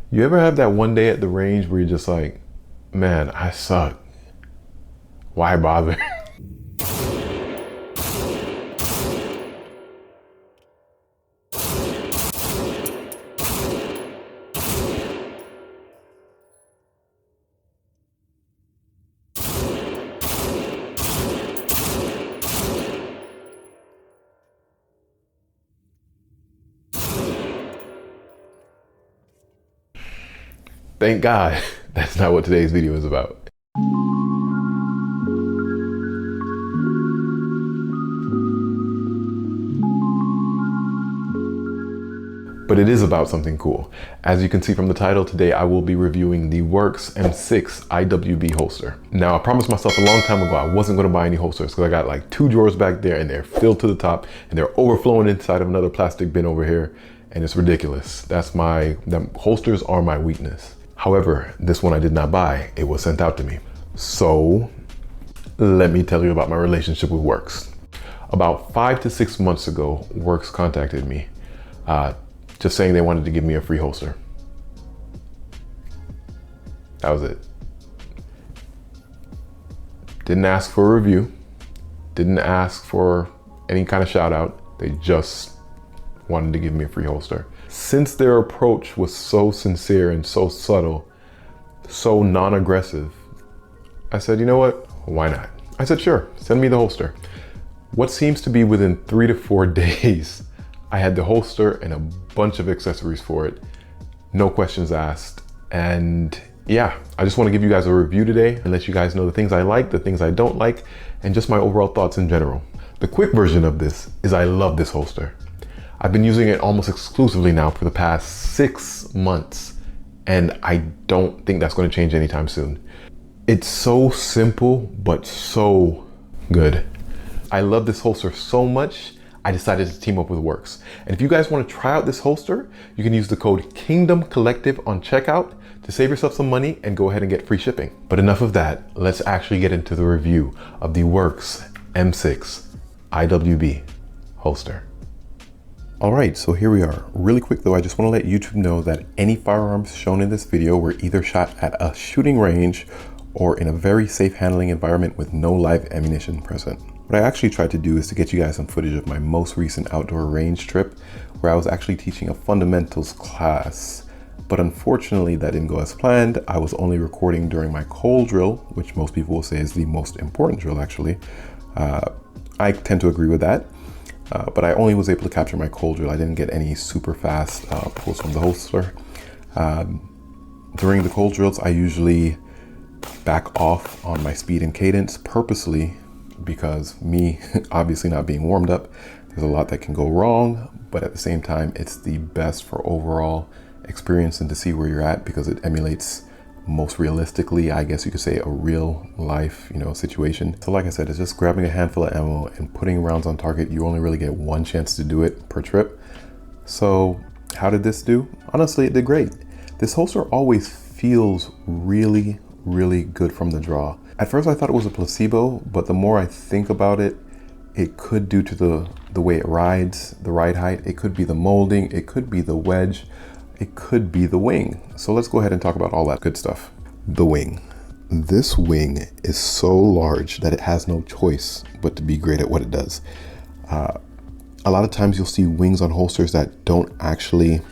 You ever have that one day at the range where you're just like, man, I suck. Why bother? Thank God that's not what today's video is about. But it is about something cool. As you can see from the title, today I will be reviewing the Werkz M6 IWB holster. Now, I promised myself a long time ago I wasn't gonna buy any holsters because I got like 2 drawers back there and they're filled to the top and they're overflowing inside of another plastic bin over here, and it's ridiculous. Them holsters are my weakness. However, this one I did not buy. It was sent out to me. So let me tell you about my relationship with Werkz. About 5 to 6 months ago, Werkz contacted me, just saying they wanted to give me a free holster. That was it. Didn't ask for a review. Didn't ask for any kind of shout out. They just wanted to give me a free holster. Since their approach was so sincere and so subtle, so non-aggressive, I said, you know what? Why not? I said, sure, send me the holster. What seems to be within 3 to 4 days, I had the holster and a bunch of accessories for it. No questions asked. And yeah, I just want to give you guys a review today and let you guys know the things I like, the things I don't like, and just my overall thoughts in general. The quick version of this is I love this holster. I've been using it almost exclusively now for the past 6 months, and I don't think that's going to change anytime soon. It's so simple, but so good. I love this holster so much, I decided to team up with Werkz. And if you guys want to try out this holster, you can use the code Kingdom Collective on checkout to save yourself some money and go ahead and get free shipping. But enough of that, let's actually get into the review of the Werkz M6 IWB holster. All right, so here we are. Really quick though, I just want to let YouTube know that any firearms shown in this video were either shot at a shooting range or in a very safe handling environment with no live ammunition present. What I actually tried to do is to get you guys some footage of my most recent outdoor range trip where I was actually teaching a fundamentals class. But unfortunately that didn't go as planned. I was only recording during my cold drill, which most people will say is the most important drill actually. I tend to agree with that. But I only was able to capture my cold drill. I didn't get any super fast pulls from the holster. During the cold drills, I usually back off on my speed and cadence purposely because me obviously not being warmed up, there's a lot that can go wrong, but at the same time, it's the best for overall experience and to see where you're at because it emulates most realistically, I guess you could say, a real life, situation. So like I said, it's just grabbing a handful of ammo and putting rounds on target. You only really get one chance to do it per trip. So how did this do? Honestly, it did great. This holster always feels really, really good from the draw. At first I thought it was a placebo, but the more I think about it, it could due to the way it rides, the ride height, it could be the molding, it could be the wedge, it could be the wing. So let's go ahead and talk about all that good stuff. The wing. This wing is so large that it has no choice but to be great at what it does. A lot of times you'll see wings on holsters that don't actually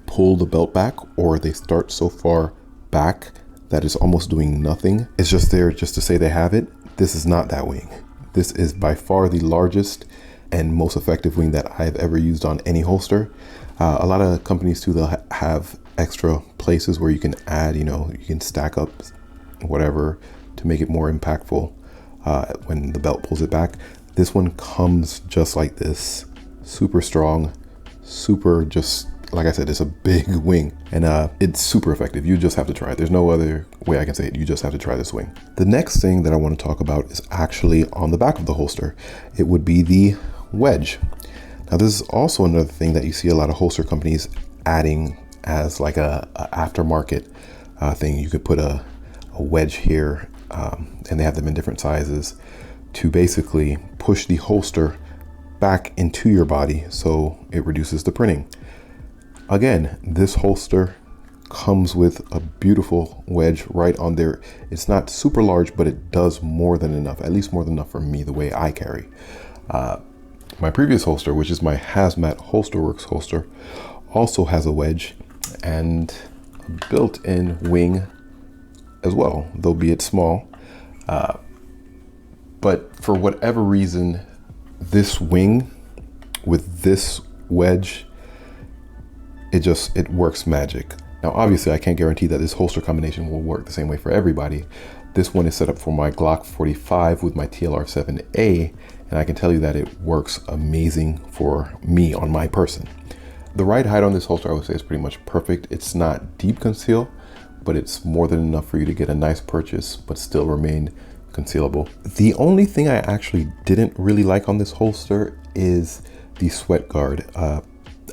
pull the belt back, or they start so far back that is almost doing nothing. It's just there just to say they have it. This is not that wing. This is by far the largest and most effective wing that I've ever used on any holster. A lot of companies too, they'll have extra places where you can add, you can stack up whatever to make it more impactful when the belt pulls it back. This one comes just like this, super strong, super just, like I said, it's a big wing and it's super effective. You just have to try it. There's no other way I can say it. You just have to try this wing. The next thing that I want to talk about is actually on the back of the holster. It would be the wedge. Now this is also another thing that you see a lot of holster companies adding as like a aftermarket thing. You could put a wedge here and they have them in different sizes to basically push the holster back into your body so it reduces the printing. Again, this holster comes with a beautiful wedge right on there. It's not super large, but it does more than enough, at least more than enough for me, the way I carry. My previous holster, which is my hazmat holster, Werkz holster, also has a wedge and a built-in wing as well, though be it small. But for whatever reason, this wing with this wedge, it works magic. Now, obviously, I can't guarantee that this holster combination will work the same way for everybody. This one is set up for my Glock 45 with my TLR7A, and I can tell you that it works amazing for me on my person. The ride height on this holster, I would say, is pretty much perfect. It's not deep conceal, but it's more than enough for you to get a nice purchase, but still remain concealable. The only thing I actually didn't really like on this holster is the sweat guard.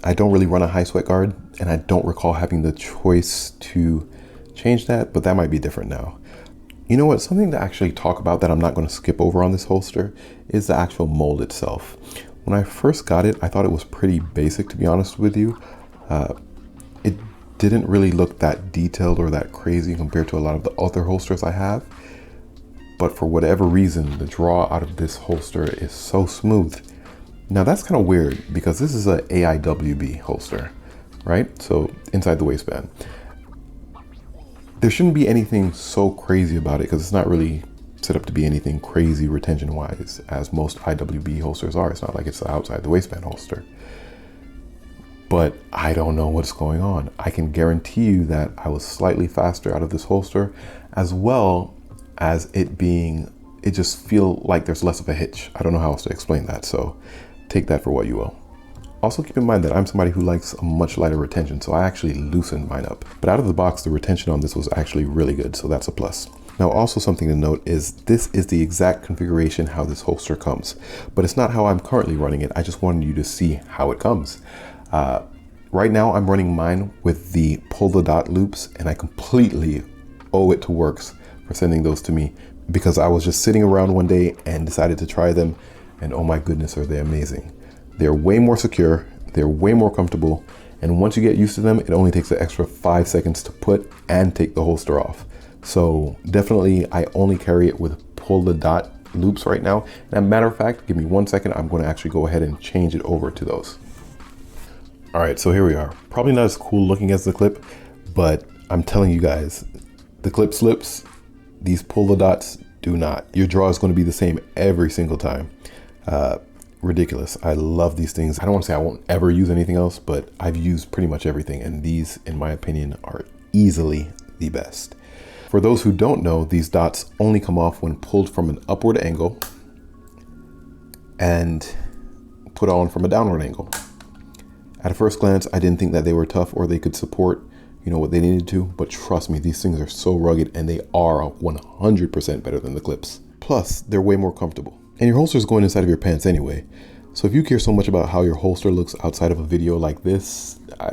I don't really run a high sweat guard, and I don't recall having the choice to change that, but that might be different now. You know what, something to actually talk about that I'm not going to skip over on this holster is the actual mold itself. When I first got it, I thought it was pretty basic, to be honest with you. It didn't really look that detailed or that crazy compared to a lot of the other holsters I have. But for whatever reason, the draw out of this holster is so smooth. Now that's kind of weird because this is a AIWB holster, right? So inside the waistband. There shouldn't be anything so crazy about it because it's not really set up to be anything crazy retention wise as most IWB holsters are. It's not like it's an outside the waistband holster. But I don't know what's going on. I can guarantee you that I was slightly faster out of this holster, as well as it just feel like there's less of a hitch. I don't know how else to explain that, so take that for what you will. Also keep in mind that I'm somebody who likes a much lighter retention, so I actually loosened mine up. But out of the box, the retention on this was actually really good, so that's a plus. Now also something to note is this is the exact configuration how this holster comes, but it's not how I'm currently running it. I just wanted you to see how it comes. Right now I'm running mine with the pull the dot loops, and I completely owe it to Werkz for sending those to me because I was just sitting around one day and decided to try them, and oh my goodness, are they amazing. They're way more secure, they're way more comfortable, and once you get used to them, it only takes an extra 5 seconds to put and take the holster off. So definitely, I only carry it with pull the dot loops right now. And as a matter of fact, give me 1 second, I'm going to actually go ahead and change it over to those. All right, so here we are. Probably not as cool looking as the clip, but I'm telling you guys, the clip slips, these pull the dots do not. Your draw is going to be the same every single time. Ridiculous. I love these things. I don't want to say I won't ever use anything else, but I've used pretty much everything, and these, in my opinion, are easily the best. For those who don't know, these dots only come off when pulled from an upward angle and put on from a downward angle. At a first glance, I didn't think that they were tough or they could support, what they needed to, but trust me, these things are so rugged, and they are 100% better than the clips. Plus, they're way more comfortable. And your holster is going inside of your pants anyway. So if you care so much about how your holster looks outside of a video like this, I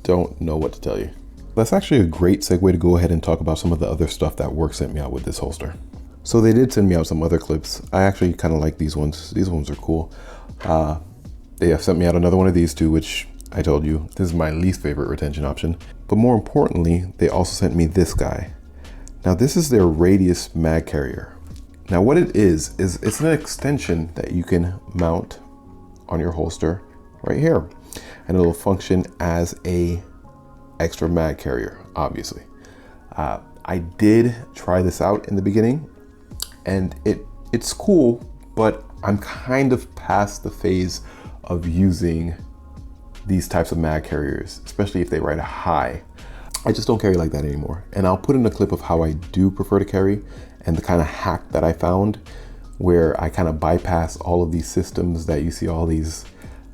don't know what to tell you. That's actually a great segue to go ahead and talk about some of the other stuff that Werkz sent me out with this holster. So they did send me out some other clips. I actually kind of like these ones. These ones are cool. They have sent me out another one of these too, which I told you, this is my least favorite retention option. But more importantly, they also sent me this guy. Now this is their radius mag carrier. Now what it is it's an extension that you can mount on your holster right here. And it'll function as a extra mag carrier, obviously. I did try this out in the beginning, and it's cool, but I'm kind of past the phase of using these types of mag carriers, especially if they ride a high. I just don't carry like that anymore. And I'll put in a clip of how I do prefer to carry and the kind of hack that I found where I kind of bypass all of these systems that you see all these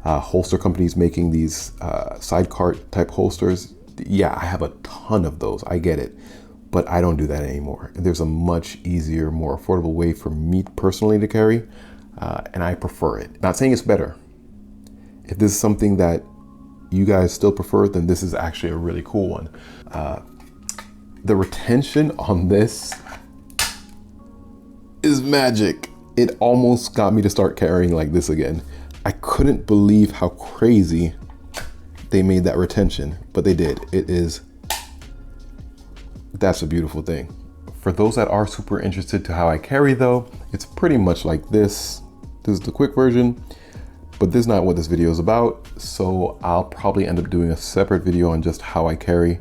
holster companies making these sidecar type holsters. Yeah, I have a ton of those, I get it, but I don't do that anymore. There's a much easier, more affordable way for me personally to carry, and I prefer it. Not saying it's better. If this is something that you guys still prefer, then this is actually a really cool one. The retention on this is magic. It almost got me to start carrying like this again. I couldn't believe how crazy they made that retention, but they did. It is That's a beautiful thing. For those that are super interested to how I carry though, it's pretty much like this. This is the quick version, but this is not what this video is about. So I'll probably end up doing a separate video on just how I carry.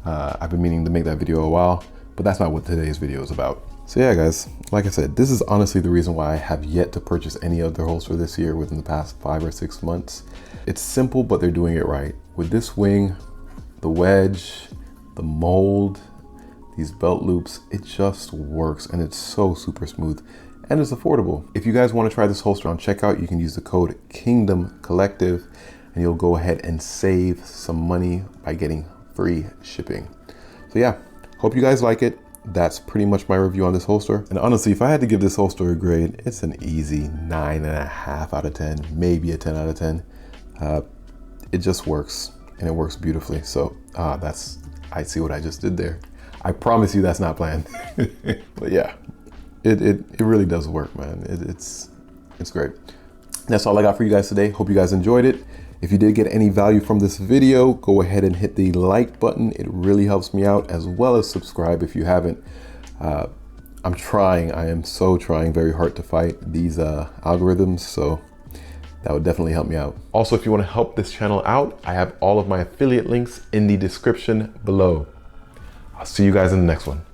I've been meaning to make that video a while, but that's not what today's video is about. So yeah, guys, like I said, this is honestly the reason why I have yet to purchase any other holster this year within the past 5 or 6 months. It's simple, but they're doing it right. With this wing, the wedge, the mold, these belt loops, it just works and it's so super smooth and it's affordable. If you guys want to try this holster on checkout, you can use the code Kingdom Collective and you'll go ahead and save some money by getting free shipping. So yeah, hope you guys like it. That's pretty much my review on this holster. And honestly, if I had to give this holster a grade, it's an easy 9.5 out of 10, maybe a 10 out of 10. It just works and it works beautifully. So I see what I just did there. I promise you that's not planned. But yeah, it really does work, man. It's great. That's all I got for you guys today. Hope you guys enjoyed it. If you did get any value from this video, go ahead and hit the like button. It really helps me out, as well as subscribe if you haven't. I'm trying, I am so trying very hard to fight these algorithms, so that would definitely help me out. Also, if you want to help this channel out, I have all of my affiliate links in the description below. I'll see you guys in the next one.